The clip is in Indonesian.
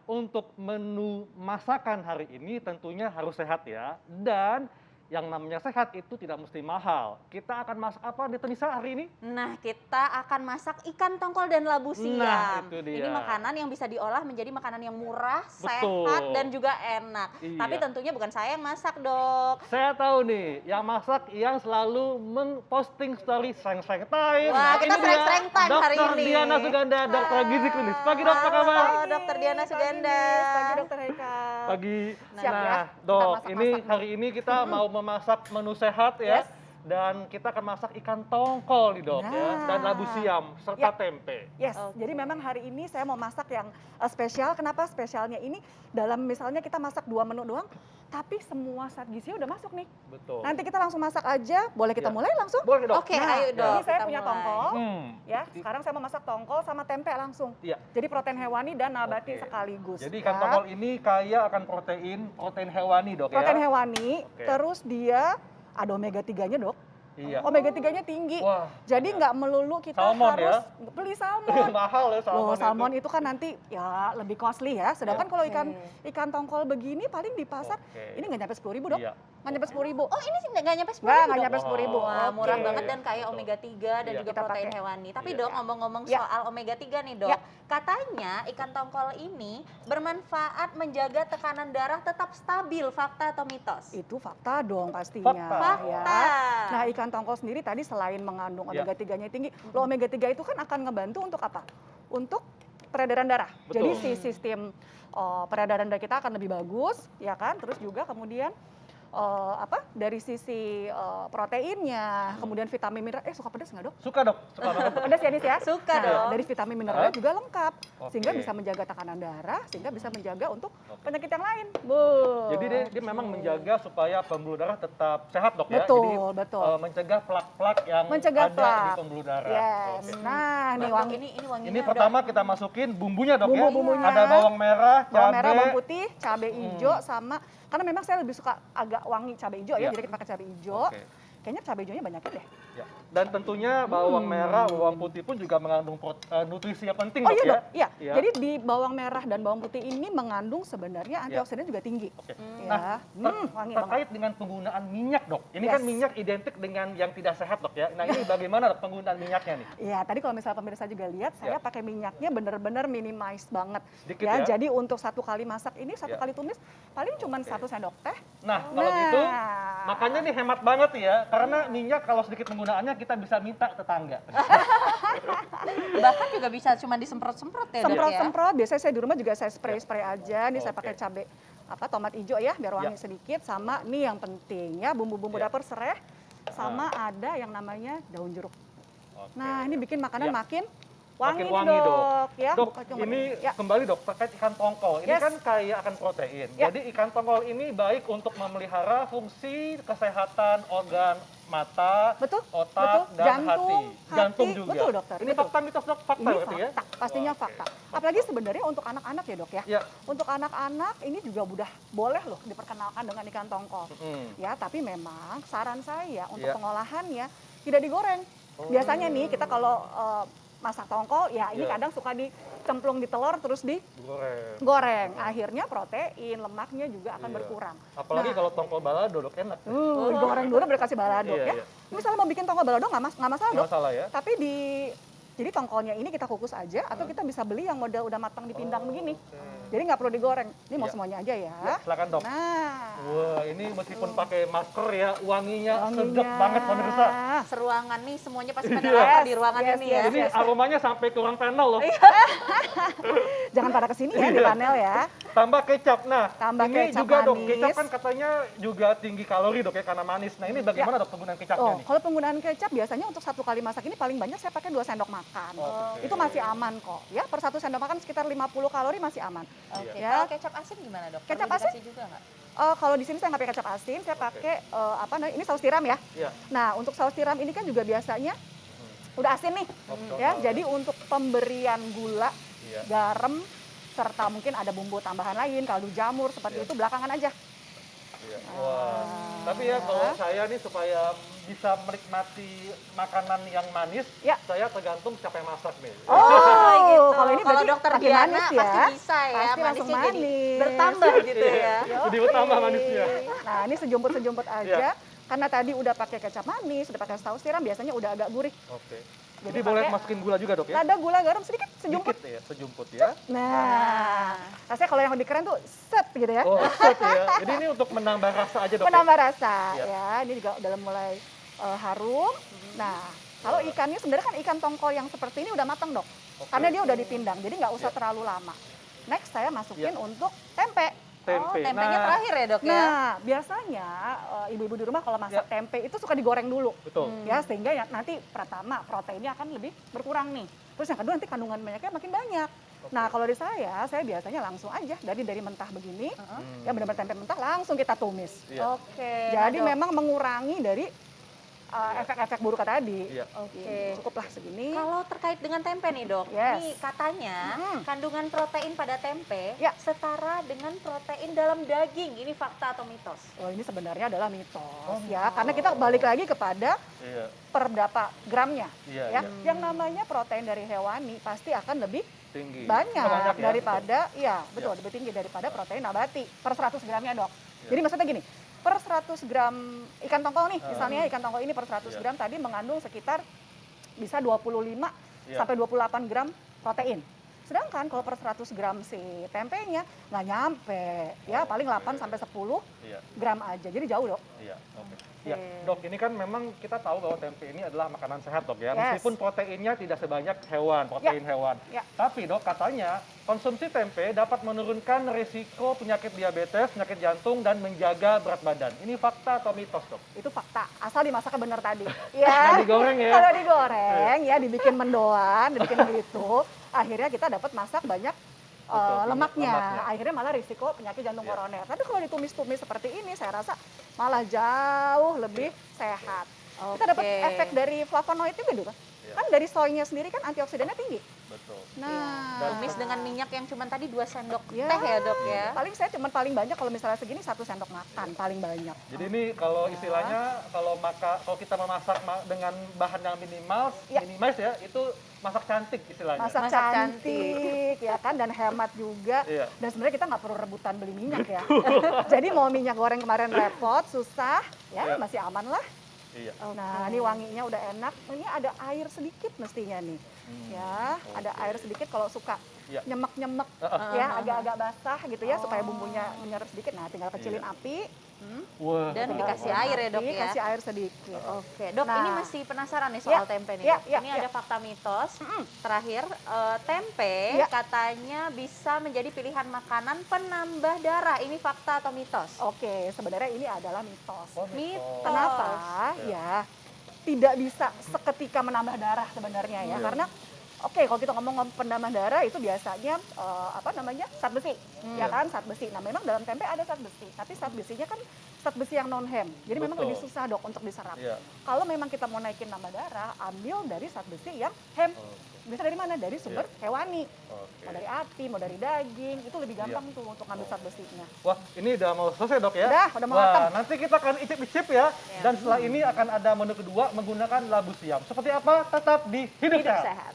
untuk menu masakan hari ini tentunya harus sehat ya. Dan yang namanya sehat itu tidak mesti mahal. Kita akan masak apa nih Tenisa hari ini? Nah, kita akan masak ikan tongkol dan labu siam. Nah, itu dia. Ini makanan yang bisa diolah menjadi makanan yang murah, Betul. sehat, dan juga enak. Iya. Tapi tentunya bukan saya yang masak, Dok. Saya tahu nih, yang masak yang selalu memposting story sreng-sreng time. Wah, kita ini dia, sreng-sreng time hari Dr. ini. Diana Suganda, dokter gizi klinis. Pagi dok, apa kabar? Halo, Dokter Diana Suganda. Pagi Dokter Haikal. Pagi. Siap ya, Nah, kita dok, masak-masak ini nih. hari ini kita mau memasak menu sehat ya. Yes. Dan kita akan masak ikan tongkol nih dok ya, dan labu siam serta Ya. tempe. Yes, Oke. jadi memang hari ini saya mau masak yang spesial. Kenapa spesialnya ini? Dalam misalnya kita masak 2 menu doang, tapi semua zat gizinya udah masuk nih. Betul. Nanti kita langsung masak aja. Boleh kita Ya. mulai langsung? Boleh dok. Oke, Nah, ayo Dok. ini saya kita punya mulai. tongkol. Hmm. Ya, sekarang saya mau masak tongkol sama tempe langsung. Iya. Jadi protein hewani dan nabati Oke. sekaligus. Jadi ikan ya. tongkol ini kaya akan protein hewani dok ya. Protein hewani, Oke. terus dia ada omega 3-nya, Dok. Iya. Omega 3-nya tinggi. Wah. Jadi nggak melulu kita Salmon harus ya? beli salmon. Mahal ya salmon. Loh, salmon itu kan nanti ya lebih costly ya. Sedangkan kalau Oke. ikan tongkol begini paling di pasar Oke. ini nggak nyampe 10.000 Dok. Iya. Nggak nyampe 10.000. Oh, ini sih nggak nyampe 10.000, Nggak Dok? nyampe 10.000. Wah, murah Oke. banget dan kaya Betul. omega 3 dan Iya. juga Kita protein pakai. hewani. Tapi Iya. Dok, ngomong-ngomong Ya. soal omega 3 nih, Dok. Ya. Katanya ikan tongkol ini bermanfaat menjaga tekanan darah tetap stabil. Fakta atau mitos? Itu fakta dong pastinya. Fakta. Ya. Fakta. Nah, ikan tongkol sendiri tadi selain mengandung Ya. omega 3-nya tinggi, loh omega 3 itu kan akan ngebantu untuk apa? Untuk peredaran darah. Betul. Jadi si sistem peredaran darah kita akan lebih bagus, ya kan? Terus juga kemudian dari sisi proteinnya, kemudian vitamin mineral. Suka pedas nggak Dok? Suka dok, suka banget. Pedas ya Nis ya? Suka Nah, dong. dari vitamin mineralnya juga lengkap, Oke. sehingga bisa menjaga tekanan darah, sehingga bisa menjaga untuk Oke. penyakit yang lain. Bu. Jadi dia memang menjaga supaya pembuluh darah tetap sehat dok ya. Betul, Jadi betul. Mencegah plak-plak yang Mencegah ada plak. di pembuluh darah. Yes. Oke. Nah, nih Dok, wangi. ini wanginya Ini udah- pertama kita masukin bumbunya dok ya. Bumbu-bumbunya. Ada bawang merah, Bawang merah, cabai. bawang putih, cabai hijau sama karena memang saya lebih suka agak wangi cabai hijau ya, Iya. jadi kita pakai cabai hijau. Oke. Kayaknya cabai hijaunya banyakin deh. Ya. Dan tentunya bawang merah, bawang putih pun juga mengandung nutrisi yang penting Oh dok iya ya. Dok, iya. Iya. Jadi di bawang merah dan bawang putih ini mengandung sebenarnya antioksidan juga tinggi. Oke. Ya. Nah, Wangi banget. terkait dengan penggunaan minyak dok. Ini Yes. kan minyak identik dengan yang tidak sehat dok ya. Nah ini bagaimana dok penggunaan minyaknya nih? Iya, tadi kalau misalnya pemirsa juga lihat, saya pakai minyaknya benar-benar minimize banget. Sedikit Ya, ya? jadi untuk satu kali masak ini, satu Ya. kali tumis, paling cuma 1 sendok teh. Nah kalau Nah. gitu, makanya nih hemat banget ya. Karena minyak kalau sedikit penggunaannya kita bisa minta tetangga. Bahkan juga bisa cuma disemprot-semprot ya, Dok, ya? Semprot-semprot, biasanya saya di rumah juga saya spray-spray aja. Nih saya Oke. pakai cabai tomat hijau ya, biar wangi Ya. sedikit. Sama nih yang penting ya, bumbu-bumbu Ya. dapur serai. Sama ada yang namanya daun jeruk. Oke. Nah, ini bikin makanan Ya. makin wangi, Makin nih, wangi dok. Ya, Dok, bukan cuma ini ya. kembali dok terkait ikan tongkol. Ini Yes. kan kaya akan protein. Ya. Jadi ikan tongkol ini baik untuk memelihara fungsi kesehatan organ mata, Betul, otak, betul. dan Jantung, hati. Jantung hati. juga. Betul, dokter, Ini betul. fakta mitos dok, fakta Ini berarti ya? fakta, pastinya Oke. fakta. Apalagi sebenarnya untuk anak-anak ya dok ya. Ya. Untuk anak-anak ini juga udah boleh loh diperkenalkan dengan ikan tongkol. Hmm. Ya, tapi memang saran saya untuk Ya. pengolahannya tidak digoreng. Biasanya nih kita kalau masak tongkol ya ini Ya. kadang suka dicemplung di telur terus Goreng. digoreng. Akhirnya protein, lemaknya juga akan Iya. berkurang. Apalagi Nah. kalau tongkol balado dok enak. Digoreng dulu baru kasih balado Iya, ya. iya. Misalnya mau bikin tongkol balado nggak masalah Nggak dok. masalah ya. Tapi jadi tongkolnya ini kita kukus aja atau kita bisa beli yang model udah matang dipindang begini. Jadi nggak perlu digoreng. Ini mau Iya. semuanya aja ya. Ya, silakan dok. Nah, Wah, ini meskipun pakai masker ya, wanginya wanginya. sedap banget pemirsa. Seruangan nih semuanya pasti pada Yes, lapar di ruangan yes, ini yes, ya. Jadi aromanya sampai ke ruang panel loh. Jangan pada kesini ya di Iya. panel ya. Tambah kecap. Nah, Tambah ini kecap juga dok, manis. kecap kan katanya juga tinggi kalori dok ya karena manis. Nah, ini bagaimana dok penggunaan kecapnya Oh, nih? kalau penggunaan kecap biasanya untuk satu kali masak ini paling banyak saya pakai 2 sendok makan. Oke. Itu masih aman kok. Ya, per 1 sendok makan sekitar 50 kalori masih aman. Oke, Ya. kalau kecap asin gimana, Dok? Kecap Perlu asin? dikasih juga nggak? Kalau di sini saya nggak pakai kecap asin, saya pakai ini saus tiram ya. Iya. Nah, untuk saus tiram ini kan juga biasanya udah asin nih. Oke. Ya, jadi untuk pemberian gula, Iya. garam, serta mungkin ada bumbu tambahan lain, kaldu jamur seperti Iya. itu belakangan aja. Iya. Wah. Tapi ya kalau saya nih supaya bisa menikmati makanan yang manis, Ya. saya tergantung siapa yang masak nih. Oh, gitu. kalau ini berarti dokter makin Diana manis ya. pasti bisa ya, Pasti langsung manisnya jadi manis. bertambah gitu ya. Jadi bertambah manisnya. Nah, ini sejumput-sejumput aja. Ya. Karena tadi udah pakai kecap manis, udah pakai saus tiram, biasanya udah agak gurih. Oke. Jadi Jadi boleh pakai masukin gula juga dok ya? Lada, gula, garam sedikit, sejumput. Sedikit ya, sejumput ya. Nah, rasanya kalau yang lebih keren tuh set gitu ya. Oh, set ya. Jadi ini untuk menambah rasa aja dok. Menambah rasa Ya. ya. Ini juga udah mulai harum. Nah, kalau ikannya sebenarnya kan ikan tongkol yang seperti ini udah matang dok. Oke. Karena dia udah dipindang, jadi nggak usah Ya. terlalu lama. Next saya masukin Ya. untuk tempe. Tempe. Oh, tempenya Nah, terakhir ya dok ya? Nah, biasanya ibu-ibu di rumah kalau masak Ya. tempe itu suka digoreng dulu. betul. Ya, sehingga ya nanti pertama proteinnya akan lebih berkurang nih. Terus yang kedua nanti kandungan minyaknya makin banyak. Nah, kalau di saya biasanya langsung aja dari mentah begini, ya benar-benar tempe mentah langsung kita tumis. Iya. Oke. Jadi nah, Dok, memang mengurangi dari efek-efek buruk tadi. Iya. Oke. Cukuplah segini. Kalau terkait dengan tempe nih dok, Yes. nih katanya kandungan protein pada tempe Ya. setara dengan protein dalam daging. Ini fakta atau mitos? Oh, ini sebenarnya adalah mitos Oh, ya, mitos. karena kita balik lagi kepada Iya. per berapa gramnya. Iya. Ya, Iya. yang namanya protein dari hewani pasti akan lebih Tinggi. banyak ya, daripada, ya betul, Ya. lebih tinggi daripada protein nabati per 100 gramnya dok. Ya. Jadi maksudnya gini, per 100 gram ikan tongkol nih, Ah. misalnya ikan tongkol ini per 100 Ya. gram tadi mengandung sekitar bisa 25 Ya. sampai 28 gram protein. Sedangkan kalau per 100 gram si tempenya nggak nyampe, ya paling 8 sampai 10 Iya. gram aja. Jadi jauh dok. Iya, oke. Ya, dok, ini kan memang kita tahu bahwa tempe ini adalah makanan sehat, dok ya. Yes. Meskipun proteinnya tidak sebanyak hewan, protein hewan. Ya. Tapi, dok, katanya konsumsi tempe dapat menurunkan risiko penyakit diabetes, penyakit jantung, dan menjaga berat badan. Ini fakta atau mitos, dok? Itu fakta, asal dimasaknya benar tadi. Nggak Ya. digoreng ya? Kalau digoreng ya dibikin mendoan, dibikin gitu, akhirnya kita dapat masak banyak Betul, lemaknya. lemaknya. Akhirnya malah risiko penyakit jantung Iya. koroner. Tapi kalau ditumis-tumis seperti ini saya rasa malah jauh lebih sehat. Kita dapat Oke. efek dari flavonoid juga dulu. Iya. Kan dari soynya sendiri kan antioksidannya tinggi. Betul. Nah, Dan Tumis dengan minyak yang cuma tadi 2 sendok Ya. teh ya dok ya? paling saya cuma paling banyak kalau misalnya segini 1 sendok makan paling banyak. Jadi ini kalau istilahnya kalau kita memasak dengan bahan yang Ya. minimalis ya, itu masak cantik istilahnya. Masak Masak cantik ya kan, dan hemat juga. Iya. Dan sebenarnya kita nggak perlu rebutan beli minyak ya. Jadi mau minyak goreng kemarin repot, susah, ya Iya. masih aman lah. Iya. Nah, ini wanginya udah enak. Ini ada air sedikit mestinya nih. Ya, ada oke. air sedikit kalau suka Iya. nyemek-nyemek Heeh. ya, agak-agak basah gitu ya, supaya Oh. bumbunya menyerap sedikit. Nah, tinggal kecilin Iya. api. Wah. Dan tinggal dikasih kecilin air ya, Dok, api, ya? Kasih air sedikit. Oke, dok Nah. ini masih penasaran nih soal Ya, tempe nih ya, dok. ya, Ini ya. ada fakta mitos. Terakhir, tempe Ya. katanya bisa menjadi pilihan makanan penambah darah. Ini fakta atau mitos? Oke, sebenarnya ini adalah mitos. Oh, Mitos. Kenapa? Ya. Ya, tidak bisa seketika menambah darah sebenarnya ya, Iya. karena oke kalau kita ngomong penambah darah itu biasanya apa namanya, zat besi, ya Iya. kan, zat besi. Nah memang dalam tempe ada zat besi, tapi zat besinya kan zat besi yang non hem, jadi memang Betul. lebih susah dok untuk diserap. Iya. Kalau memang kita mau naikin nambah darah, ambil dari zat besi yang hem. Oke. Bisa dari mana? Dari sumber hewani, Oke. mau dari api, mau dari daging, itu lebih gampang tuh untuk ngambil zat besinya. Wah, ini udah mau selesai dok ya? Udah mau Wah, matang. nanti kita akan icip-icip ya. Ya. Dan setelah ini akan ada menu kedua menggunakan labu siam. Seperti apa? Tetap di Hidup Hidup Sehat. sehat.